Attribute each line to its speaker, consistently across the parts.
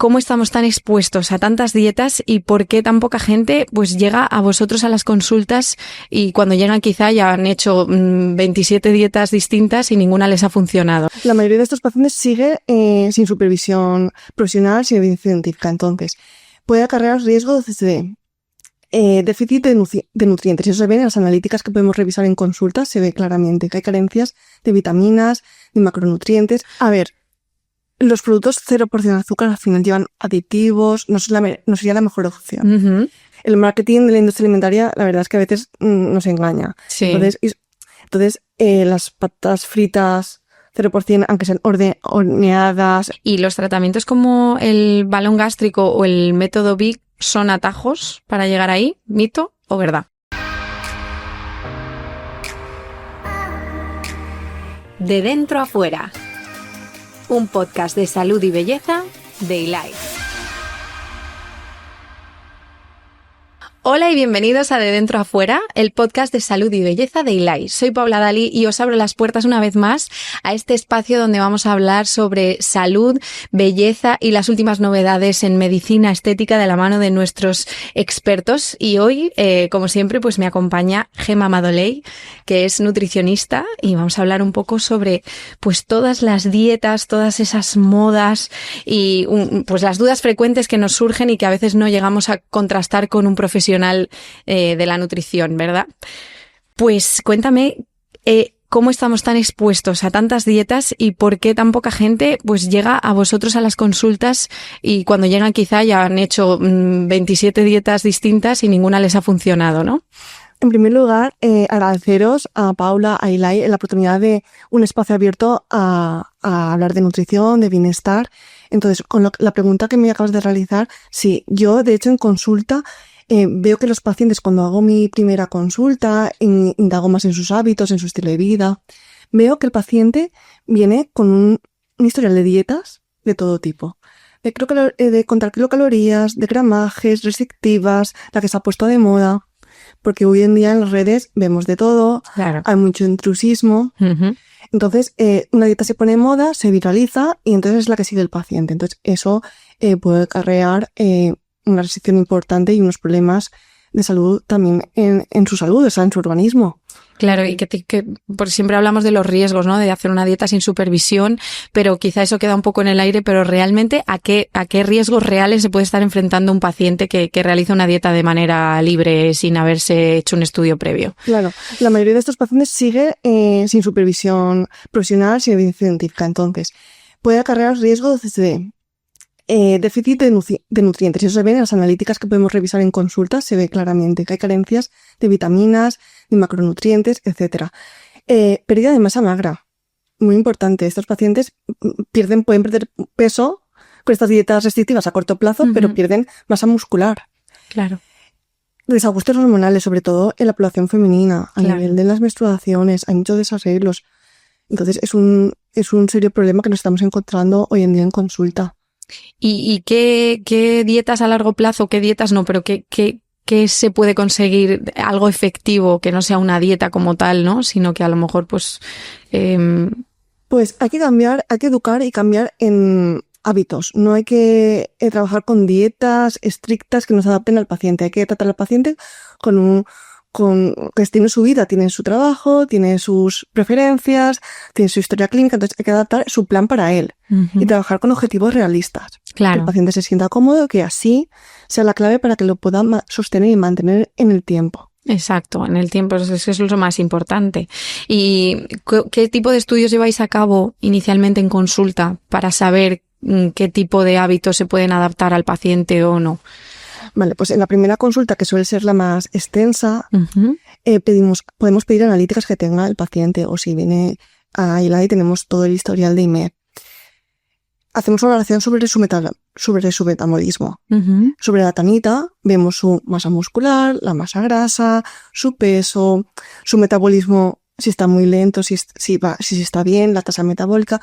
Speaker 1: cómo estamos tan expuestos a tantas dietas y por qué tan poca gente pues llega a vosotros a las consultas y cuando llegan quizá ya han hecho 27 dietas distintas y ninguna les ha funcionado.
Speaker 2: La mayoría de estos pacientes sigue sin supervisión profesional, sin evidencia científica. Entonces, puede acarrear riesgo de déficit de nutrientes. Eso se ve en las analíticas que podemos revisar en consultas, se ve claramente que hay carencias de vitaminas, de macronutrientes. A ver, los productos 0% azúcar al final llevan aditivos, no sería la mejor opción.
Speaker 1: Uh-huh.
Speaker 2: El marketing de la industria alimentaria, la verdad es que a veces nos engaña.
Speaker 1: Sí.
Speaker 2: Entonces las patatas fritas 0%, aunque sean horneadas.
Speaker 1: ¿Y los tratamientos como el balón gástrico o el método Big son atajos para llegar ahí? ¿Mito o verdad?
Speaker 3: De dentro a fuera. Un podcast de salud y belleza de Ilai.
Speaker 1: Hola y bienvenidos a De Dentro a Fuera, el podcast de salud y belleza de Ilai. Soy Paula Dalí y os abro las puertas una vez más a este espacio donde vamos a hablar sobre salud, belleza y las últimas novedades en medicina estética de la mano de nuestros expertos. Y hoy, como siempre, pues me acompaña Gemma Madoley, que es nutricionista, y vamos a hablar un poco sobre pues todas las dietas, todas esas modas y pues las dudas frecuentes que nos surgen y que a veces no llegamos a contrastar con un profesional de la nutrición, ¿verdad? Pues cuéntame cómo estamos tan expuestos a tantas dietas y por qué tan poca gente pues llega a vosotros a las consultas y cuando llegan quizá ya han hecho 27 dietas distintas y ninguna les ha funcionado, ¿no?
Speaker 2: En primer lugar, agradeceros a Paula, a Ilai, la oportunidad de un espacio abierto a hablar de nutrición, de bienestar. Entonces, con la pregunta que me acabas de realizar, sí, yo de hecho en consulta veo que los pacientes, cuando hago mi primera consulta, indago más en sus hábitos, en su estilo de vida, veo que el paciente viene con un historial de dietas de todo tipo. De contar kilocalorías, de gramajes, restrictivas, la que se ha puesto de moda, porque hoy en día en las redes vemos de todo,
Speaker 1: claro. Hay
Speaker 2: mucho intrusismo.
Speaker 1: Uh-huh.
Speaker 2: Entonces, una dieta se pone de moda, se viraliza y entonces es la que sigue el paciente. Entonces, eso puede acarrear una restricción importante y unos problemas de salud también en su salud, o sea, en su organismo.
Speaker 1: Claro, y que por siempre hablamos de los riesgos, ¿no? De hacer una dieta sin supervisión, pero quizá eso queda un poco en el aire, pero realmente ¿a qué riesgos reales se puede estar enfrentando un paciente que realiza una dieta de manera libre sin haberse hecho un estudio previo?
Speaker 2: Claro, la mayoría de estos pacientes sigue sin supervisión profesional, sin evidencia científica. Entonces, puede acarrear riesgo de déficit de nutrientes. Eso se ve en las analíticas que podemos revisar en consultas, se ve claramente que hay carencias de vitaminas, de macronutrientes, etc. Pérdida de masa magra, muy importante. Estos pacientes pueden perder peso con estas dietas restrictivas a corto plazo, uh-huh. pero pierden masa muscular.
Speaker 1: Claro.
Speaker 2: Desajustes hormonales, sobre todo en la población femenina, a
Speaker 1: claro.
Speaker 2: nivel de las menstruaciones, hay muchos desarreglos. Entonces es un serio problema que nos estamos encontrando hoy en día en consulta.
Speaker 1: ¿Y qué dietas a largo plazo, qué dietas no, pero qué se puede conseguir algo efectivo, que no sea una dieta como tal, ¿no? Sino que a lo mejor pues...
Speaker 2: Pues hay que educar y cambiar en hábitos. No hay que trabajar con dietas estrictas que nos adapten al paciente. Hay que tratar al paciente que tiene su vida, tiene su trabajo, tiene sus preferencias, tiene su historia clínica, entonces hay que adaptar su plan para él uh-huh. y trabajar con objetivos realistas.
Speaker 1: Claro.
Speaker 2: Que el paciente se sienta cómodo, que así sea la clave para que lo pueda sostener y mantener en el tiempo.
Speaker 1: Exacto, en el tiempo, eso es lo más importante. ¿Y qué tipo de estudios lleváis a cabo inicialmente en consulta para saber qué tipo de hábitos se pueden adaptar al paciente o no?
Speaker 2: Vale, pues en la primera consulta, que suele ser la más extensa,
Speaker 1: uh-huh.
Speaker 2: podemos pedir analíticas que tenga el paciente, o si viene a Ilai tenemos todo el historial de IMED. Hacemos una oración sobre su metabolismo.
Speaker 1: Uh-huh.
Speaker 2: Sobre la tanita vemos su masa muscular, la masa grasa, su peso, su metabolismo, si está muy lento, si está bien, la tasa metabólica,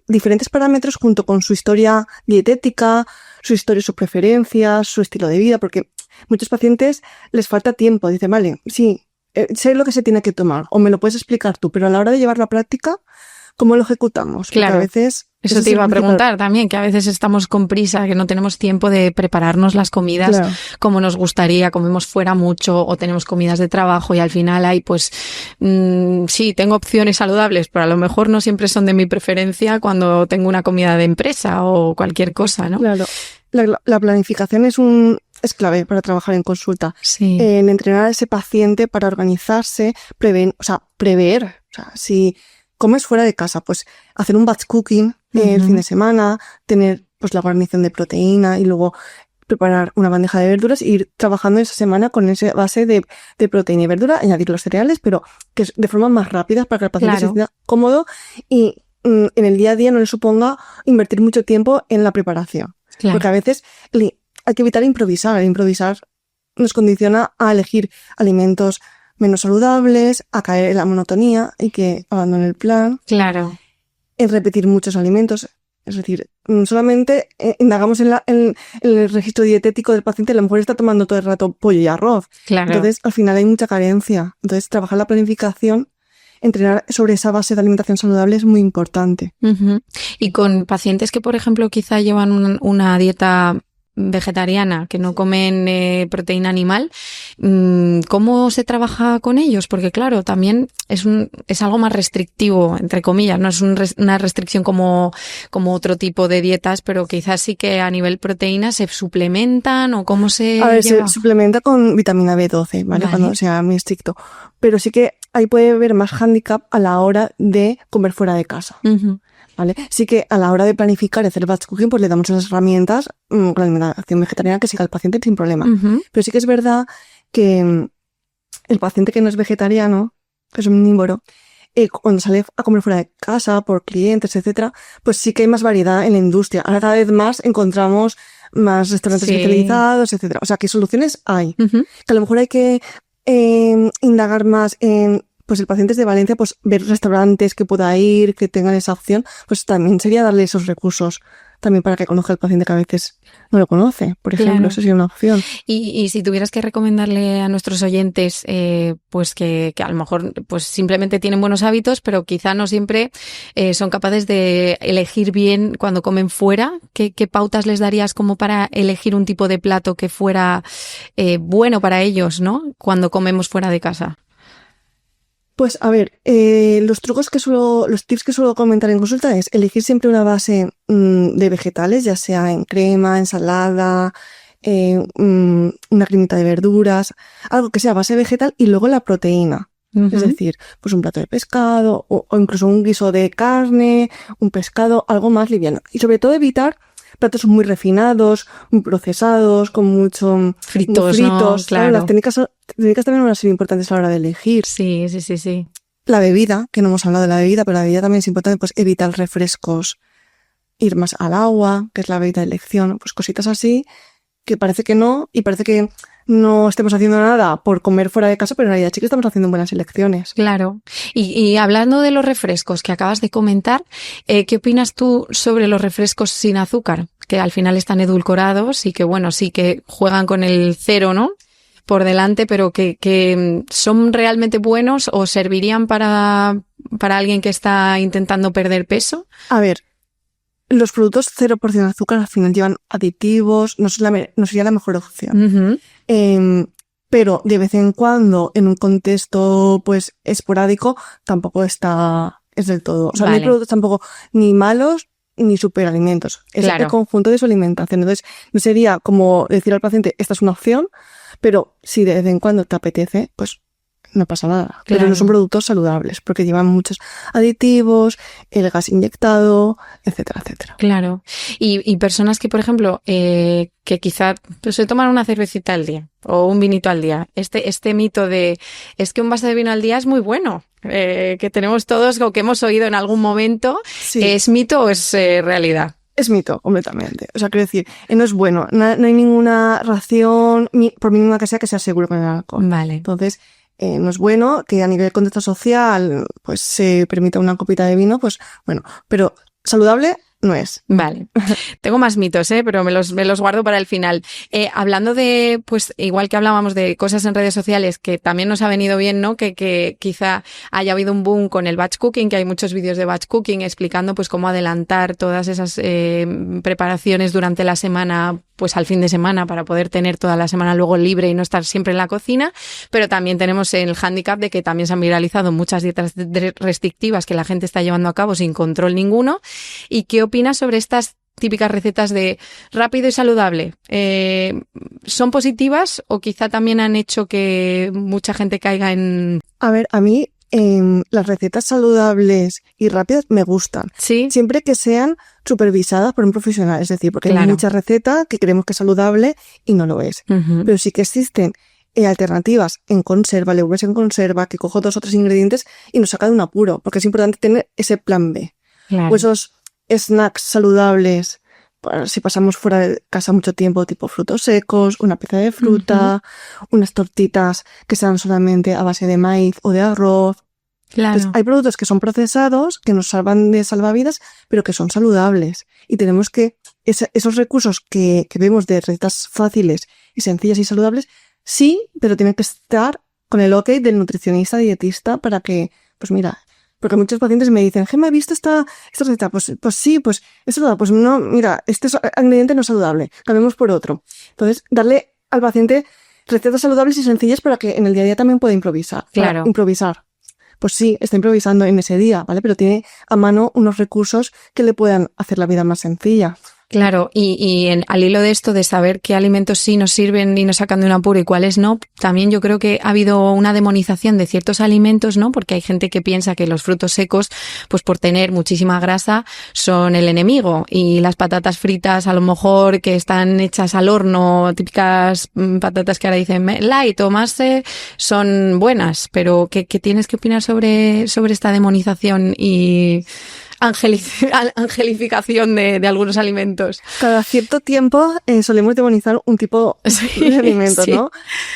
Speaker 2: diferentes parámetros junto con su historia dietética, sus preferencias, su estilo de vida, porque muchos pacientes les falta tiempo. Dicen, vale, sí, sé lo que se tiene que tomar, o me lo puedes explicar tú, pero a la hora de llevarlo a práctica, ¿cómo lo ejecutamos?
Speaker 1: Claro.
Speaker 2: Porque a veces
Speaker 1: Eso
Speaker 2: es
Speaker 1: te
Speaker 2: el
Speaker 1: iba a
Speaker 2: principal.
Speaker 1: preguntar también, que a veces estamos con prisa, que no tenemos tiempo de prepararnos las comidas
Speaker 2: Claro.
Speaker 1: como nos gustaría, comemos fuera mucho o tenemos comidas de trabajo y al final hay pues sí, tengo opciones saludables, pero a lo mejor no siempre son de mi preferencia cuando tengo una comida de empresa o cualquier cosa, ¿no?
Speaker 2: Claro. La planificación es clave para trabajar en consulta.
Speaker 1: Sí.
Speaker 2: En entrenar a ese paciente para organizarse, prever. O sea, si comes fuera de casa, pues hacer un batch cooking el fin de semana, tener pues la guarnición de proteína y luego preparar una bandeja de verduras e ir trabajando esa semana con esa base de proteína y verdura, añadir los cereales, pero que es de forma más rápida para que el paciente se sienta cómodo y en el día a día no le suponga invertir mucho tiempo en la preparación.
Speaker 1: Claro.
Speaker 2: Porque a veces hay que evitar improvisar. El improvisar nos condiciona a elegir alimentos menos saludables, a caer en la monotonía y que abandone el plan.
Speaker 1: Claro.
Speaker 2: En repetir muchos alimentos. Es decir, solamente indagamos en el registro dietético del paciente, a lo mejor está tomando todo el rato pollo y arroz.
Speaker 1: Claro.
Speaker 2: Entonces, al final hay mucha carencia. Entonces, trabajar la planificación, entrenar sobre esa base de alimentación saludable es muy importante.
Speaker 1: Y con pacientes que, por ejemplo, quizá llevan una dieta vegetariana, que no comen proteína animal, ¿cómo se trabaja con ellos? Porque claro, también es algo más restrictivo, entre comillas, no es una restricción como otro tipo de dietas, pero quizás sí que a nivel proteína se suplementan o cómo se
Speaker 2: A ver,
Speaker 1: lleva.
Speaker 2: se suplementa con vitamina B12, ¿vale? Cuando sea muy estricto. Pero sí que ahí puede haber más hándicap a la hora de comer fuera de casa. ¿Vale? Sí que a la hora de planificar y hacer batch cooking, pues le damos unas herramientas con la alimentación vegetariana que siga al paciente sin problema. Pero sí que es verdad que el paciente que no es vegetariano, que es omnívoro, cuando sale a comer fuera de casa por clientes, etcétera, pues sí que hay más variedad en la industria. Ahora cada vez más encontramos más restaurantes especializados, etcétera. O sea, que soluciones hay. Que a lo mejor hay que indagar más en pues el paciente es de Valencia, pues ver restaurantes que pueda ir, que tengan esa opción, pues también sería darle esos recursos también para que conozca el paciente que a veces no lo conoce, por ejemplo, eso sería una opción.
Speaker 1: Y si tuvieras que recomendarle a nuestros oyentes, pues que a lo mejor pues simplemente tienen buenos hábitos, pero quizá no siempre son capaces de elegir bien cuando comen fuera, ¿qué pautas les darías como para elegir un tipo de plato que fuera bueno para ellos, ¿no? Cuando comemos fuera de casa.
Speaker 2: Pues a ver, los tips que suelo comentar en consulta es elegir siempre una base de vegetales, ya sea en crema, ensalada, una cremita de verduras, algo que sea base vegetal y luego la proteína. Es decir, pues un plato de pescado o incluso un guiso de carne, un pescado, algo más liviano. Y sobre todo evitar platos muy refinados, muy procesados, con mucho
Speaker 1: fritos. ¿No? Claro.
Speaker 2: Las técnicas también van a ser importantes a la hora de elegir.
Speaker 1: Sí.
Speaker 2: La bebida, que no hemos hablado de la bebida, pero la bebida también es importante, pues evitar refrescos, ir más al agua, que es la bebida de elección, pues cositas así, que parece que no, y parece que no estemos haciendo nada por comer fuera de casa, pero en realidad sí que estamos haciendo buenas elecciones.
Speaker 1: Claro. Y hablando de los refrescos que acabas de comentar, ¿qué opinas tú sobre los refrescos sin azúcar? Que al final están edulcorados y que, bueno, sí que juegan con el cero, ¿no? Por delante, pero que son realmente buenos o servirían para alguien que está intentando perder peso.
Speaker 2: A ver, los productos 0% azúcar al final llevan aditivos, no sería la mejor opción. Pero de vez en cuando, en un contexto pues esporádico, tampoco es del todo. O sea, no hay productos tampoco ni malos ni superalimentos. Es el conjunto de su alimentación. Entonces, no sería como decir al paciente, esta es una opción, pero si de vez en cuando te apetece, pues no pasa nada. Pero no son productos saludables porque llevan muchos aditivos, el gas inyectado, etcétera, etcétera.
Speaker 1: Claro. Y personas que, por ejemplo, que quizá pues, se toman una cervecita al día o un vinito al día. Este mito de es que un vaso de vino al día es muy bueno, que tenemos todos o que hemos oído en algún momento. Sí. ¿Es mito o es realidad?
Speaker 2: Es mito, completamente. O sea, quiero decir, no es bueno. No hay ninguna ración, por mínima que sea seguro con el alcohol.
Speaker 1: Vale.
Speaker 2: Entonces, no es bueno que a nivel de contexto social pues se permita una copita de vino, pues bueno, pero saludable no es.
Speaker 1: Vale. Tengo más mitos, pero me los guardo para el final. Hablando de, pues igual que hablábamos de cosas en redes sociales, que también nos ha venido bien, ¿no? Que quizá haya habido un boom con el batch cooking, que hay muchos vídeos de batch cooking explicando pues cómo adelantar todas esas preparaciones durante la semana, pues al fin de semana, para poder tener toda la semana luego libre y no estar siempre en la cocina. Pero también tenemos el hándicap de que también se han viralizado muchas dietas restrictivas que la gente está llevando a cabo sin control ninguno. ¿Y qué opinas sobre estas típicas recetas de rápido y saludable? ¿Son positivas o quizá también han hecho que mucha gente caiga en...?
Speaker 2: A ver, a mí las recetas saludables y rápidas me gustan.
Speaker 1: Sí.
Speaker 2: Siempre que sean supervisadas por un profesional, es decir, porque hay mucha receta que creemos que es saludable y no lo es.
Speaker 1: Uh-huh.
Speaker 2: Pero sí que existen alternativas en conserva, legumbres en conserva, que cojo 2 o 3 ingredientes y nos saca de un apuro, porque es importante tener ese plan B.
Speaker 1: Claro.
Speaker 2: O esos snacks saludables, si pasamos fuera de casa mucho tiempo, tipo frutos secos, una pieza de fruta, unas tortitas que sean solamente a base de maíz o de arroz.
Speaker 1: Claro.
Speaker 2: Entonces, hay productos que son procesados, que nos salvan de salvavidas, pero que son saludables. Y tenemos que, esos recursos que vemos de recetas fáciles y sencillas y saludables, sí, pero tienen que estar con el ok del nutricionista, dietista, para que, pues mira, porque muchos pacientes me dicen, Gemma, ¿he visto esta receta? Pues sí, pues es saludable. Pues no, mira, este ingrediente no es saludable, cambiemos por otro. Entonces, darle al paciente recetas saludables y sencillas para que en el día a día también pueda improvisar.
Speaker 1: Claro.
Speaker 2: Improvisar. Pues sí, está improvisando en ese día, ¿vale? Pero tiene a mano unos recursos que le puedan hacer la vida más sencilla.
Speaker 1: Claro, y al hilo de esto de saber qué alimentos sí nos sirven y nos sacan de un apuro y cuáles no, también yo creo que ha habido una demonización de ciertos alimentos, ¿no? Porque hay gente que piensa que los frutos secos, pues por tener muchísima grasa, son el enemigo, y las patatas fritas a lo mejor que están hechas al horno, típicas patatas que ahora dicen light o más, son buenas. Pero ¿qué tienes que opinar sobre esta demonización y angelificación de algunos alimentos?
Speaker 2: Cada cierto tiempo solemos demonizar un tipo de alimentos,
Speaker 1: sí.
Speaker 2: ¿no?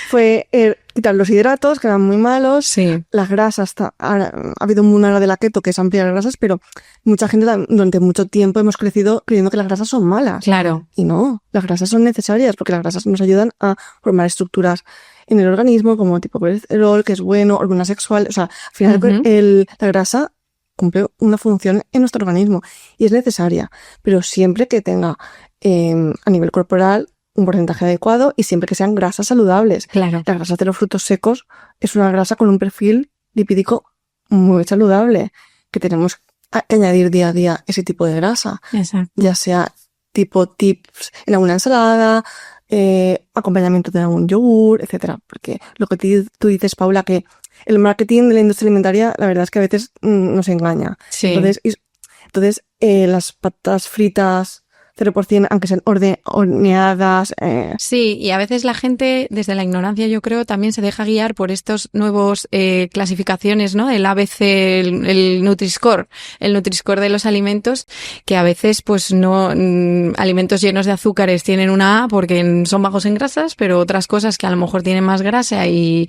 Speaker 2: Fue quitar los hidratos, que eran muy malos,
Speaker 1: sí.
Speaker 2: Las grasas, ha habido un boom ahora de la keto, que es ampliar las grasas, pero mucha gente durante mucho tiempo hemos crecido creyendo que las grasas son malas.
Speaker 1: Claro.
Speaker 2: Y no, las grasas son necesarias, porque las grasas nos ayudan a formar estructuras en el organismo, como tipo colesterol, que es bueno, hormona sexual, o sea, al final la grasa cumple una función en nuestro organismo y es necesaria, pero siempre que tenga a nivel corporal un porcentaje adecuado y siempre que sean grasas saludables.
Speaker 1: Claro.
Speaker 2: Las grasas de los frutos secos es una grasa con un perfil lipídico muy saludable, que tenemos que añadir día a día ese tipo de grasa.
Speaker 1: Exacto.
Speaker 2: Ya sea tipo tips en alguna ensalada, acompañamiento de algún yogur, etcétera. Porque lo que tú dices, Paula, que el marketing de la industria alimentaria, la verdad es que a veces nos engaña.
Speaker 1: Sí.
Speaker 2: Entonces las patatas fritas 0%, aunque sean horneadas.
Speaker 1: Sí, y a veces la gente, desde la ignorancia, yo creo, también se deja guiar por estos nuevos clasificaciones, ¿no? El ABC, el Nutri-Score, el Nutri-Score de los alimentos, que a veces, pues no, alimentos llenos de azúcares tienen una A porque son bajos en grasas, pero otras cosas que a lo mejor tienen más grasa y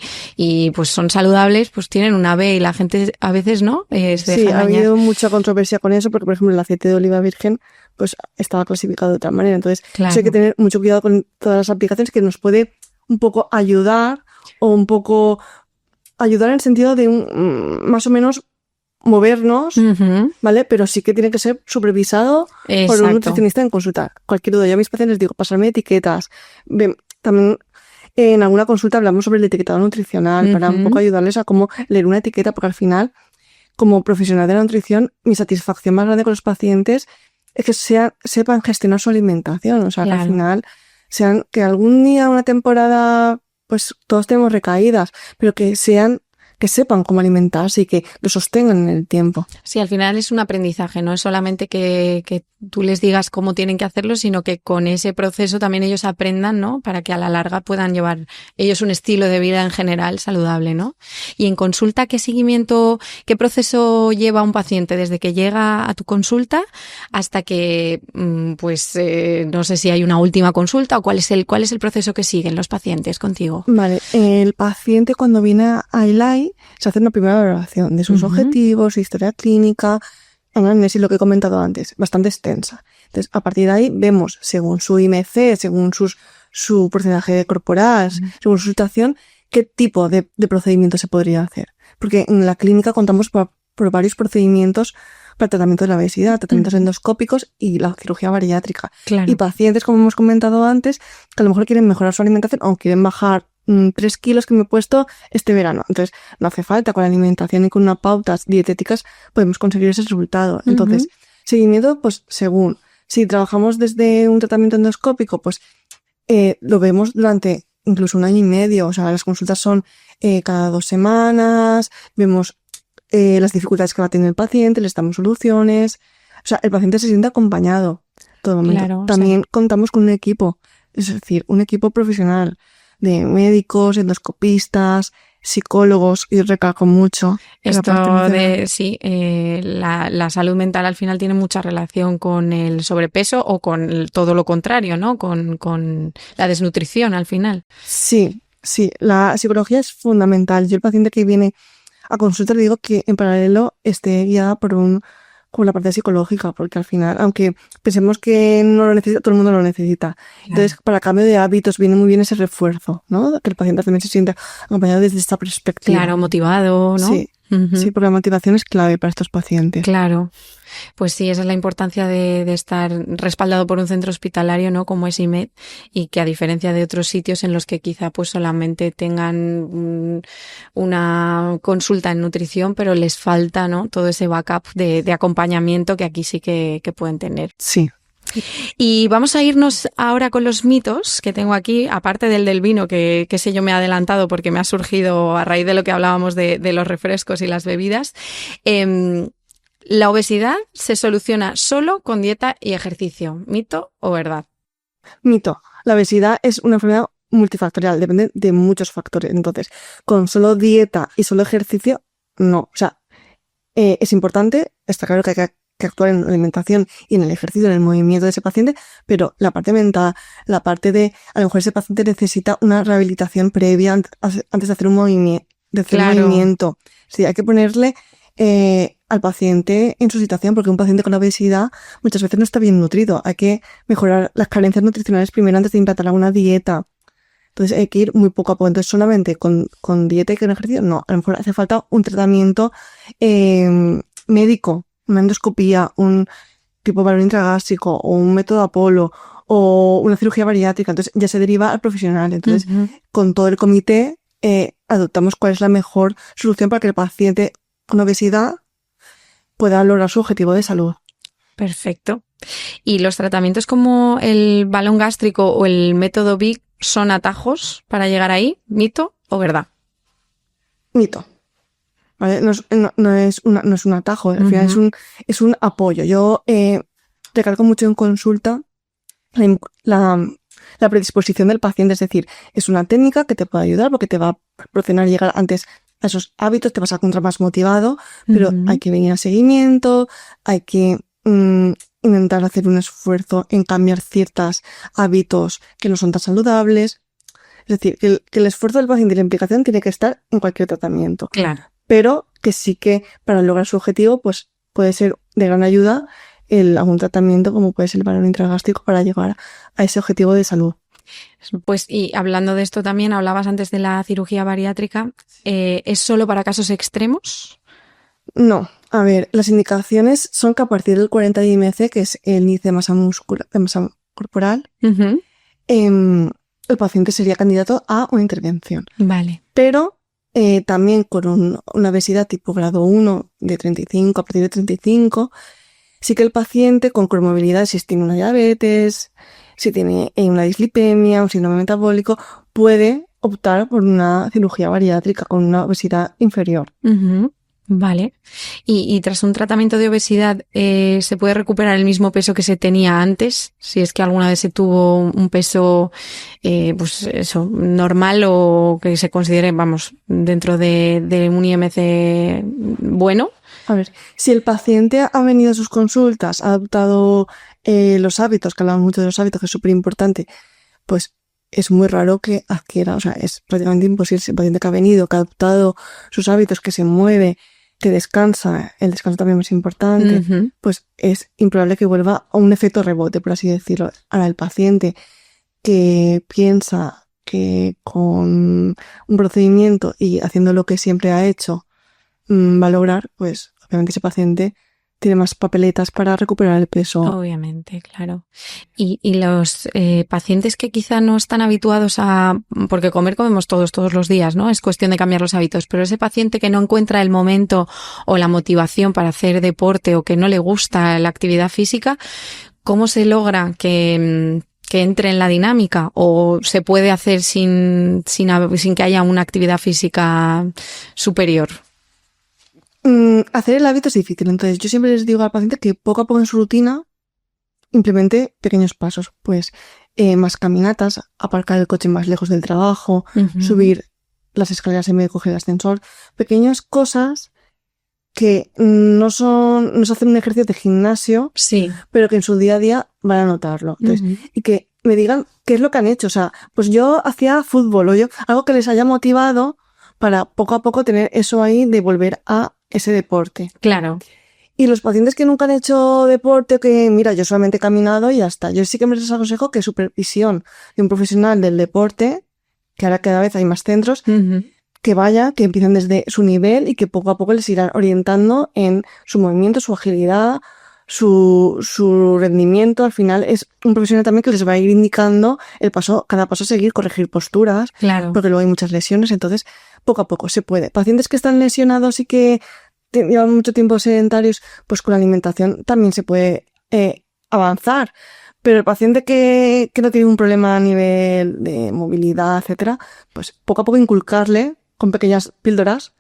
Speaker 1: pues son saludables, pues tienen una B, y la gente a veces no se deja
Speaker 2: Sí, ha
Speaker 1: engañar.
Speaker 2: habido mucha controversia con eso, porque por ejemplo el aceite de oliva virgen pues estaba clasificado de otra manera. Entonces,
Speaker 1: Claro.
Speaker 2: Eso hay que tener mucho cuidado con todas las aplicaciones, que nos puede un poco ayudar, o un poco ayudar en el sentido de más o menos movernos, ¿vale? Pero sí que tiene que ser supervisado por un nutricionista en consulta. Cualquier duda, yo a mis pacientes digo, pasarme etiquetas. También en alguna consulta hablamos sobre el etiquetado nutricional, para un poco ayudarles a cómo leer una etiqueta, porque al final, como profesional de la nutrición, mi satisfacción más grande con los pacientes es que sepan gestionar su alimentación. O sea,
Speaker 1: Claro.
Speaker 2: que al final que algún día, una temporada, pues todos tenemos recaídas, pero que sepan cómo alimentarse y que lo sostengan en el tiempo.
Speaker 1: Sí, al final es un aprendizaje, no es solamente que tú les digas cómo tienen que hacerlo, sino que con ese proceso también ellos aprendan, ¿no? Para que a la larga puedan llevar ellos un estilo de vida en general saludable, ¿no? Y en consulta, ¿qué proceso lleva un paciente desde que llega a tu consulta hasta que, no sé si hay una última consulta, o cuál es el proceso que siguen los pacientes contigo?
Speaker 2: Vale, el paciente cuando viene a ILAI se hace una primera evaluación de sus objetivos, historia clínica, anamnesis, lo que he comentado antes, bastante extensa. Entonces, a partir de ahí vemos, según su IMC, según su porcentaje corporal, según su situación, qué tipo de procedimiento se podría hacer. Porque en la clínica contamos por varios procedimientos para el tratamiento de la obesidad, tratamientos endoscópicos y la cirugía bariátrica.
Speaker 1: Claro.
Speaker 2: Y pacientes, como hemos comentado antes, que a lo mejor quieren mejorar su alimentación o quieren bajar 3 kilos que me he puesto este verano. Entonces, no hace falta, con la alimentación y con unas pautas dietéticas podemos conseguir ese resultado. Entonces, seguimiento, pues según. Si trabajamos desde un tratamiento endoscópico, pues lo vemos durante incluso 1 año y medio. O sea, las consultas son cada 2 semanas, vemos las dificultades que va a tener el paciente, les damos soluciones. O sea, el paciente se siente acompañado todo el momento.
Speaker 1: Claro,
Speaker 2: También contamos con un equipo, es decir, un equipo profesional de médicos, endoscopistas, psicólogos, y recalco mucho.
Speaker 1: Esto de, sí, la salud mental al final tiene mucha relación con el sobrepeso o con todo lo contrario, ¿no? Con la desnutrición al final.
Speaker 2: Sí, la psicología es fundamental. Yo, el paciente que viene a consulta, le digo que en paralelo esté guiada por la parte psicológica, porque al final, aunque pensemos que no lo necesita, todo el mundo lo necesita. Claro. Entonces, para cambio de hábitos viene muy bien ese refuerzo, ¿no? Que el paciente también se sienta acompañado desde esta perspectiva.
Speaker 1: Claro, motivado, ¿no?
Speaker 2: Sí. Sí, porque la motivación es clave para estos pacientes.
Speaker 1: Claro. Pues sí, esa es la importancia de estar respaldado por un centro hospitalario, ¿no? Como es IMED, y que a diferencia de otros sitios en los que quizá pues solamente tengan una consulta en nutrición, pero les falta, ¿no? Todo ese backup de acompañamiento que aquí sí que pueden tener.
Speaker 2: Sí.
Speaker 1: Y vamos a irnos ahora con los mitos que tengo aquí, aparte del vino, que sé yo me he adelantado porque me ha surgido a raíz de lo que hablábamos de los refrescos y las bebidas. ¿La obesidad se soluciona solo con dieta y ejercicio? ¿Mito o verdad?
Speaker 2: Mito. La obesidad es una enfermedad multifactorial, depende de muchos factores. Entonces, con solo dieta y solo ejercicio, no. O sea, es importante, está claro que hay que actuar en la alimentación y en el ejercicio, en el movimiento de ese paciente, pero la parte mental, la parte de, a lo mejor ese paciente necesita una rehabilitación previa antes de hacer un movimiento. Movimiento. Sí, hay que ponerle al paciente en su situación, porque un paciente con obesidad muchas veces no está bien nutrido. Hay que mejorar las carencias nutricionales primero antes de implantar alguna dieta. Entonces hay que ir muy poco a poco. Entonces solamente con dieta y con ejercicio, no. A lo mejor hace falta un tratamiento médico, una endoscopía, un tipo balón intragástrico o un método Apolo o una cirugía bariátrica. Entonces ya se deriva al profesional. Entonces con todo el comité adoptamos cuál es la mejor solución para que el paciente con obesidad pueda lograr su objetivo de salud.
Speaker 1: Perfecto. ¿Y los tratamientos como el balón gástrico o el método Big son atajos para llegar ahí? ¿Mito o verdad?
Speaker 2: Mito. ¿Vale? No es un atajo, al final es un apoyo. Yo recalco mucho en consulta la predisposición del paciente, es decir, es una técnica que te puede ayudar porque te va a proporcionar llegar antes a esos hábitos, te vas a encontrar más motivado, pero hay que venir a seguimiento, hay que intentar hacer un esfuerzo en cambiar ciertos hábitos que no son tan saludables. Es decir, que el esfuerzo del paciente y la implicación tiene que estar en cualquier tratamiento.
Speaker 1: Claro.
Speaker 2: Pero que sí que para lograr su objetivo, pues puede ser de gran ayuda algún tratamiento como puede ser el balón intragástrico para llegar a ese objetivo de salud.
Speaker 1: Pues y hablando de esto también, hablabas antes de la cirugía bariátrica, ¿es solo para casos extremos?
Speaker 2: No, a ver, las indicaciones son que a partir del 40 de IMC, que es el índice de masa corporal, el paciente sería candidato a una intervención.
Speaker 1: Vale.
Speaker 2: Pero también con una obesidad tipo grado 1 de 35, a partir de 35, sí que el paciente con comorbilidad, si tiene una diabetes, si tiene una dislipemia, un síndrome metabólico, puede optar por una cirugía bariátrica con una obesidad inferior.
Speaker 1: Vale. Y tras un tratamiento de obesidad, ¿se puede recuperar el mismo peso que se tenía antes? Si es que alguna vez se tuvo un peso, pues eso, normal o que se considere, vamos, dentro de un IMC bueno.
Speaker 2: A ver, si el paciente ha venido a sus consultas, ha adoptado los hábitos, que hablamos mucho de los hábitos, que es súper importante, pues es muy raro que adquiera, o sea, es prácticamente imposible. Si el paciente que ha venido, que ha adoptado sus hábitos, que se mueve, que descansa, el descanso también es importante,
Speaker 1: Ujú.
Speaker 2: pues es improbable que vuelva a un efecto rebote, por así decirlo. Ahora, el paciente que piensa que con un procedimiento y haciendo lo que siempre ha hecho va a lograr, pues obviamente ese paciente tiene más papeletas para recuperar el peso.
Speaker 1: Obviamente, claro. Y los pacientes que quizá no están habituados a... Porque comer comemos todos los días, ¿no? Es cuestión de cambiar los hábitos. Pero ese paciente que no encuentra el momento o la motivación para hacer deporte o que no le gusta la actividad física, ¿cómo se logra que entre en la dinámica? ¿O se puede hacer sin que haya una actividad física superior?
Speaker 2: Hacer el hábito es difícil, entonces yo siempre les digo al paciente que poco a poco en su rutina implemente pequeños pasos, pues más caminatas, aparcar el coche más lejos del trabajo,
Speaker 1: Ujú.
Speaker 2: subir las escaleras en vez de coger el ascensor, pequeñas cosas que no se hacen un ejercicio de gimnasio,
Speaker 1: Sí.
Speaker 2: pero que en su día a día van a notarlo. Entonces,
Speaker 1: Ujú.
Speaker 2: y que me digan qué es lo que han hecho, o sea, pues yo hacía fútbol o yo, algo que les haya motivado para poco a poco tener eso ahí de volver a ese deporte.
Speaker 1: Claro.
Speaker 2: Y los pacientes que nunca han hecho deporte, que mira, yo solamente he caminado y ya está. Yo sí que les aconsejo que supervisión de un profesional del deporte, que ahora cada vez hay más centros,
Speaker 1: Ujú.
Speaker 2: que vaya, que empiecen desde su nivel y que poco a poco les irán orientando en su movimiento, su agilidad, su rendimiento. Al final es un profesional también que les va a ir indicando cada paso a seguir, corregir posturas,
Speaker 1: Claro.
Speaker 2: porque luego hay muchas lesiones, entonces poco a poco se puede. Pacientes que están lesionados y que llevan mucho tiempo sedentarios, pues con la alimentación también se puede avanzar. Pero el paciente que no tiene un problema a nivel de movilidad, etcétera, pues poco a poco inculcarle con pequeñas píldoras,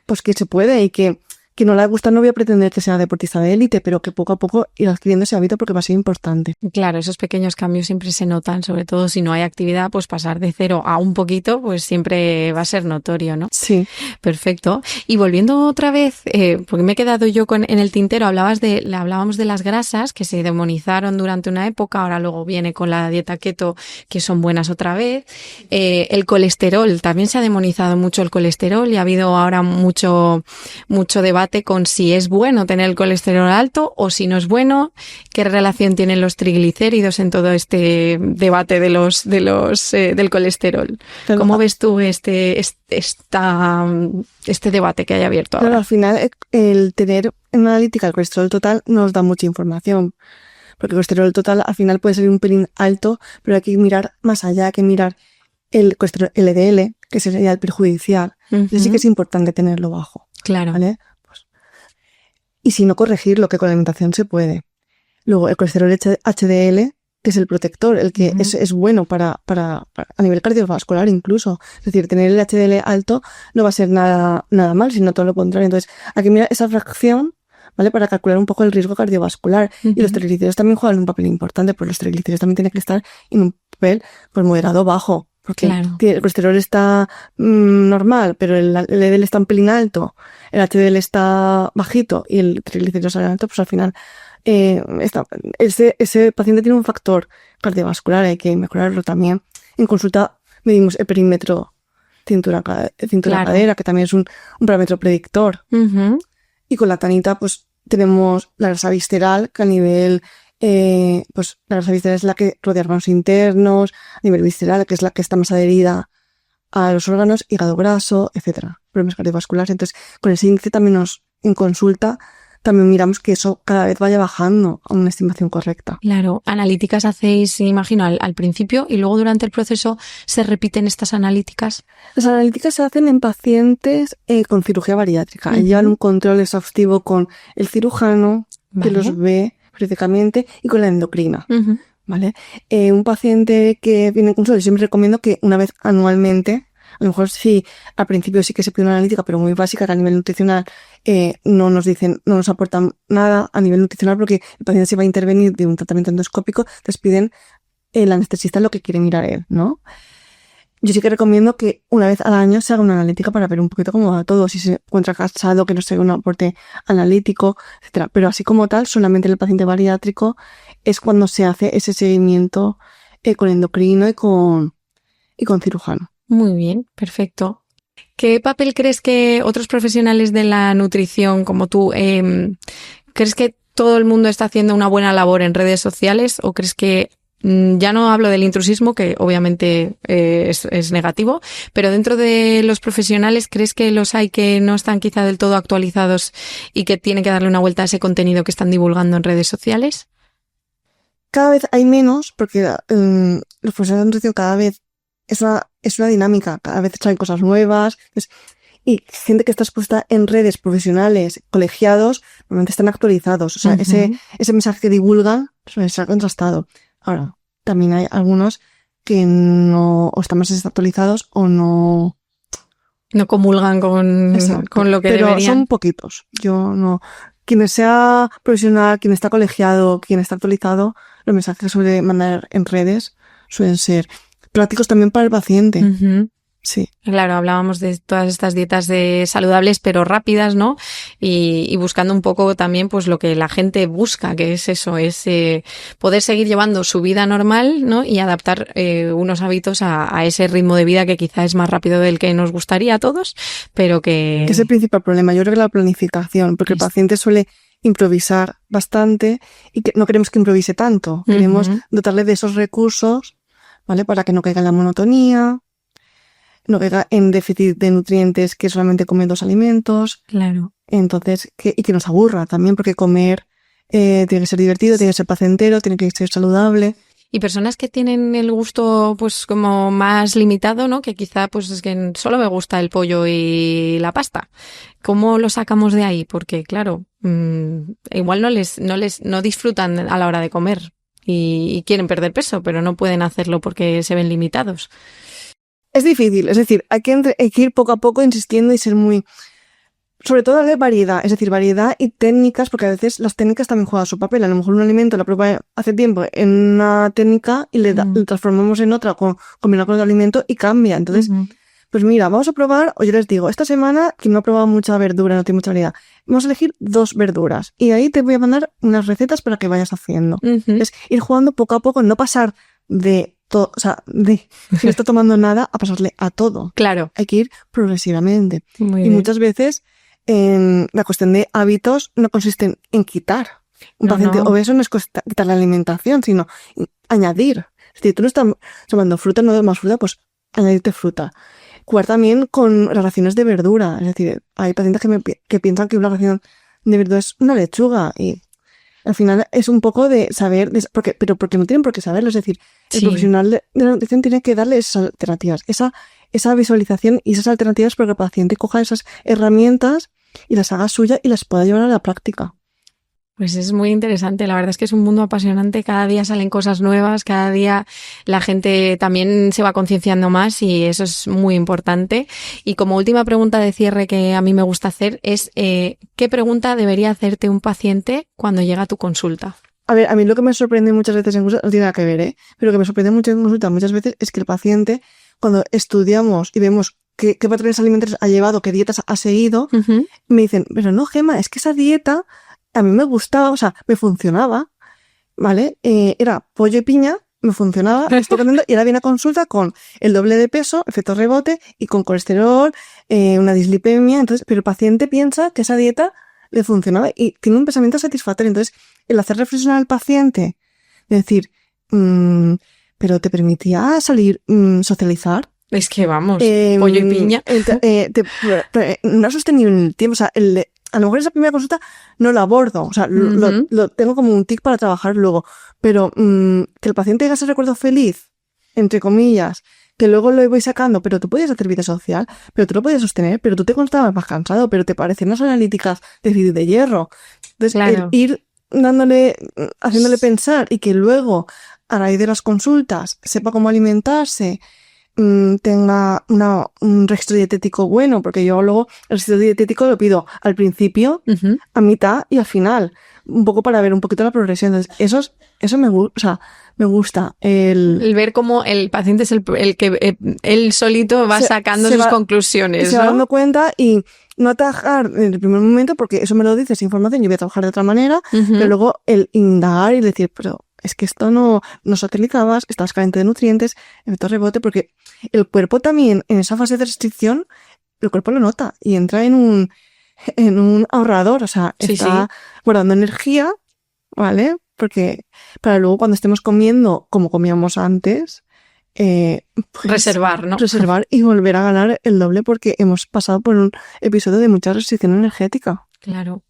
Speaker 2: pues que se puede y que no le gusta, no voy a pretender que sea deportista de élite, pero que poco a poco ir adquiriendo ese hábito porque va a ser importante.
Speaker 1: Claro, esos pequeños cambios siempre se notan, sobre todo si no hay actividad, pues pasar de 0 a un poquito, pues siempre va a ser notorio, ¿no?
Speaker 2: Sí.
Speaker 1: Perfecto. Y volviendo otra vez, porque me he quedado yo en el tintero, hablábamos de las grasas que se demonizaron durante una época, ahora luego viene con la dieta keto, que son buenas otra vez. El colesterol, también se ha demonizado mucho el colesterol y ha habido ahora mucho debate con si es bueno tener el colesterol alto o si no es bueno, qué relación tienen los triglicéridos en todo este debate del colesterol.
Speaker 2: Claro,
Speaker 1: ¿Cómo ves tú este debate que hay abierto ahora?
Speaker 2: Claro, al final el tener una analítica del colesterol total nos da mucha información, porque el colesterol total al final puede ser un pelín alto, pero hay que mirar más allá, hay que mirar el colesterol LDL, que sería el perjudicial. Entonces sí que es importante tenerlo bajo.
Speaker 1: Claro.
Speaker 2: ¿Vale? Y si no, corregirlo, que con la alimentación se puede. Luego, el colesterol HDL, que es el protector, el que es bueno para a nivel cardiovascular incluso. Es decir, tener el HDL alto no va a ser nada mal, sino todo lo contrario. Entonces, hay que mirar esa fracción, ¿vale? Para calcular un poco el riesgo cardiovascular. Y los triglicéridos también juegan un papel importante, pues los triglicéridos también tienen que estar en un papel pues moderado bajo. Porque el colesterol está normal, pero el LDL está un pelín alto, el HDL está bajito y el triglicéridos está alto, pues al final ese paciente tiene un factor cardiovascular, hay que mejorarlo también. En consulta medimos el perímetro cintura-cadera, que también es un parámetro predictor. Y con la tanita pues tenemos la grasa visceral, que a nivel... pues la grasa visceral es la que rodea órganos internos, a nivel visceral, que es la que está más adherida a los órganos, hígado graso, etcétera, problemas cardiovasculares. Entonces, con ese índice también en consulta, también miramos que eso cada vez vaya bajando a una estimación correcta.
Speaker 1: Claro, analíticas hacéis, imagino, al principio y luego durante el proceso se repiten estas analíticas.
Speaker 2: Las analíticas se hacen en pacientes con cirugía bariátrica. Llevan un control exhaustivo con el cirujano, que los ve periódicamente, y con la endocrina, ¿vale? Un paciente que viene en consulta, yo siempre recomiendo que una vez anualmente, a lo mejor sí, al principio sí que se pide una analítica, pero muy básica, que a nivel nutricional no nos aportan nada a nivel nutricional, porque el paciente se va a intervenir de un tratamiento endoscópico, entonces piden el anestesista lo que quiere mirar él, ¿no? Yo sí que recomiendo que una vez al año se haga una analítica para ver un poquito cómo va todo, si se encuentra cansado, que no se haga un aporte analítico, etcétera. Pero así como tal, solamente en el paciente bariátrico es cuando se hace ese seguimiento con endocrino y con cirujano.
Speaker 1: Muy bien, perfecto. ¿Qué papel crees que otros profesionales de la nutrición como tú, crees que todo el mundo está haciendo una buena labor en redes sociales o crees que, ya no hablo del intrusismo, que obviamente es negativo, pero dentro de los profesionales, ¿crees que los hay que no están quizá del todo actualizados y que tienen que darle una vuelta a ese contenido que están divulgando en redes sociales?
Speaker 2: Cada vez hay menos, porque los profesionales de nutrición cada vez es una dinámica, cada vez salen cosas nuevas. Y gente que está expuesta en redes profesionales, colegiados, normalmente están actualizados. O sea, ese mensaje que divulgan se ha contrastado. Ahora, también hay algunos que no, o están más desactualizados o no.
Speaker 1: No comulgan con lo que
Speaker 2: pero
Speaker 1: deberían.
Speaker 2: Son poquitos. Yo no. Quien sea profesional, quien está colegiado, quien está actualizado, los mensajes que suele mandar en redes suelen ser prácticos también para el paciente.
Speaker 1: Uh-huh.
Speaker 2: Sí.
Speaker 1: Claro, hablábamos de todas estas dietas saludables pero rápidas, ¿no? Y buscando un poco también pues lo que la gente busca, que es eso, es poder seguir llevando su vida normal, ¿no? Y adaptar unos hábitos a ese ritmo de vida que quizá es más rápido del que nos gustaría a todos, pero que
Speaker 2: es el principal problema. Yo creo que la planificación, porque el paciente suele improvisar bastante y que no queremos que improvise tanto. Queremos dotarle de esos recursos, ¿vale? Para que no caiga en la monotonía, no caiga en déficit de nutrientes, que solamente come 2 alimentos.
Speaker 1: Claro.
Speaker 2: Entonces, y que nos aburra también, porque comer tiene que ser divertido, tiene que ser placentero, tiene que ser saludable.
Speaker 1: Y personas que tienen el gusto pues como más limitado, ¿no? Que quizá pues es que solo me gusta el pollo y la pasta. ¿Cómo lo sacamos de ahí? Porque claro, igual no disfrutan a la hora de comer y quieren perder peso, pero no pueden hacerlo porque se ven limitados.
Speaker 2: Es difícil, es decir, hay que ir poco a poco insistiendo y ser muy... Sobre todo darle variedad, es decir, variedad y técnicas, porque a veces las técnicas también juegan su papel. A lo mejor un alimento lo prueba hace tiempo en una técnica y le transformamos en otra combinado con el alimento y cambia. Entonces, pues mira, vamos a probar, o yo les digo, esta semana, quien no ha probado mucha verdura, no tiene mucha variedad, vamos a elegir 2 verduras y ahí te voy a mandar unas recetas para que vayas haciendo. Es ir jugando poco a poco, no pasar de todo, o sea, si no está tomando nada, a pasarle a todo.
Speaker 1: Claro.
Speaker 2: Hay que ir progresivamente.
Speaker 1: Muy
Speaker 2: y
Speaker 1: bien.
Speaker 2: Muchas veces la cuestión de hábitos no consiste en quitar. Un paciente obeso no es quitar la alimentación, sino añadir. Es decir, tú no estás tomando fruta, no das más fruta, pues añadirte fruta. Jugar también con las raciones de verdura. Es decir, hay pacientes que piensan que una ración de verdura es una lechuga y al final es un poco de saber, pero porque no tienen por qué saberlo. Es decir, el profesional de la nutrición tiene que darle esas alternativas, esa visualización y esas alternativas para que el paciente coja esas herramientas y las haga suya y las pueda llevar a la práctica.
Speaker 1: Pues es muy interesante, la verdad es que es un mundo apasionante, cada día salen cosas nuevas, cada día la gente también se va concienciando más y eso es muy importante. Y como última pregunta de cierre que a mí me gusta hacer es, ¿qué pregunta debería hacerte un paciente cuando llega a tu consulta?
Speaker 2: A ver, a mí lo que me sorprende muchas veces en consulta, no tiene nada que ver, pero lo que me sorprende mucho en consulta muchas veces es que el paciente, cuando estudiamos y vemos qué patrones alimentarios ha llevado, qué dietas ha seguido, me dicen, pero no, Gemma, es que esa dieta a mí me gustaba, o sea, me funcionaba, ¿vale? Era pollo y piña, me funcionaba, y ahora viene a consulta con el doble de peso, efecto rebote, y con colesterol, una dislipemia, entonces, pero el paciente piensa que esa dieta le funcionaba y tiene un pensamiento satisfactorio. Entonces, el hacer reflexionar al paciente, de decir, pero ¿te permitía salir, socializar?
Speaker 1: Es que vamos, pollo y piña.
Speaker 2: No es sostenible en el tiempo, o sea, a lo mejor esa primera consulta no la abordo, o sea, lo tengo como un tic para trabajar luego, pero que el paciente tenga ese recuerdo feliz, entre comillas, que luego lo voy sacando, pero tú podías hacer vida social, pero tú lo podías sostener, pero tú te estabas más cansado, pero te parecían las analíticas de déficit de hierro. Entonces,
Speaker 1: claro,
Speaker 2: ir haciéndole pensar y que luego, a raíz de las consultas, sepa cómo alimentarse, tenga un registro dietético bueno, porque yo luego el registro dietético lo pido al principio, a mitad y al final, un poco para ver un poquito la progresión. Entonces, eso me gusta. El
Speaker 1: ver cómo el paciente es el que él solito va sacando sus conclusiones, ¿no?
Speaker 2: Se va dando cuenta y no atajar en el primer momento, porque eso me lo dice, esa información, yo voy a trabajar de otra manera, pero luego el indagar y decir, pero es que esto no se utilizabas, estás carente de nutrientes, efecto rebote, porque el cuerpo también en esa fase de restricción el cuerpo lo nota y entra en un ahorrador, o sea, está guardando energía, ¿vale? Porque para luego cuando estemos comiendo como comíamos antes, pues
Speaker 1: reservar, ¿no?
Speaker 2: Reservar y volver a ganar el doble porque hemos pasado por un episodio de mucha restricción energética.
Speaker 1: Claro.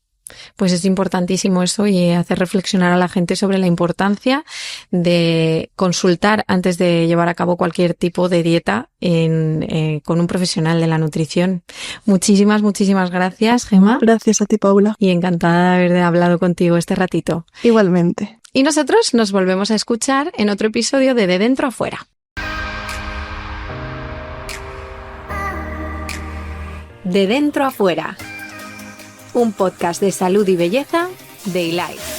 Speaker 1: Pues es importantísimo eso y hacer reflexionar a la gente sobre la importancia de consultar antes de llevar a cabo cualquier tipo de dieta con un profesional de la nutrición. Muchísimas gracias, Gemma.
Speaker 2: Gracias a ti, Paula.
Speaker 1: Y encantada de haber hablado contigo este ratito.
Speaker 2: Igualmente.
Speaker 1: Y nosotros nos volvemos a escuchar en otro episodio de Dentro a Fuera.
Speaker 3: De Dentro a Fuera. Un podcast de salud y belleza de iLife.